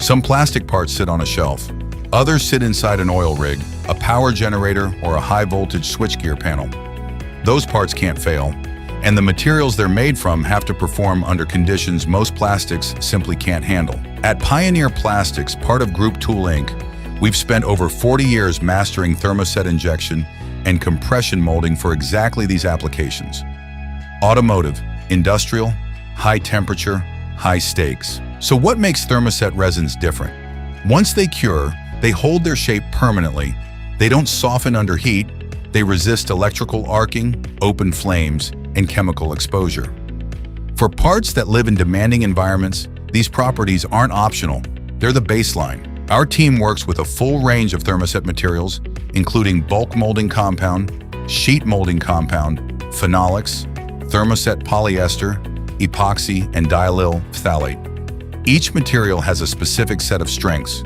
Some plastic parts sit on a shelf. Others sit inside an oil rig, a power generator, or a high-voltage switchgear panel. Those parts can't fail, and the materials they're made from have to perform under conditions most plastics simply can't handle. At Pioneer Plastics, part of Group Tool Inc., we've spent over 40 years mastering thermoset injection and compression molding for exactly these applications. Automotive, industrial, high temperature, high stakes. So what makes thermoset resins different? Once they cure, they hold their shape permanently. They don't soften under heat. They resist electrical arcing, open flames, and chemical exposure. For parts that live in demanding environments, these properties aren't optional. They're the baseline. Our team works with a full range of thermoset materials, including bulk molding compound, sheet molding compound, Phenolics, Thermoset Polyester, Epoxy, and Diallyl Phthalate. Each material has a specific set of strengths.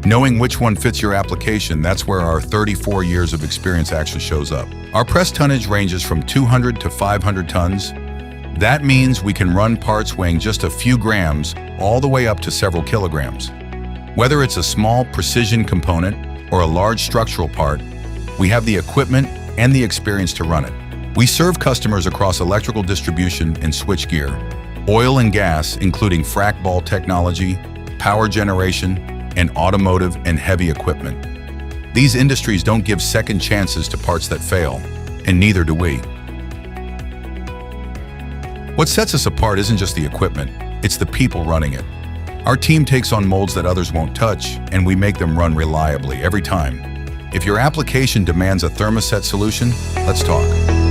Knowing which one fits your application, that's where our 34 years of experience actually shows up. Our press tonnage ranges from 200 to 500 tons. That means we can run parts weighing just a few grams all the way up to several kilograms. Whether it's a small precision component or a large structural part, we have the equipment and the experience to run it. We serve customers across electrical distribution and switchgear, oil and gas, including frac ball technology, power generation, and automotive and heavy equipment. These industries don't give second chances to parts that fail, and neither do we. What sets us apart isn't just the equipment, it's the people running it. Our team takes on molds that others won't touch, and we make them run reliably every time. If your application demands a thermoset solution, let's talk.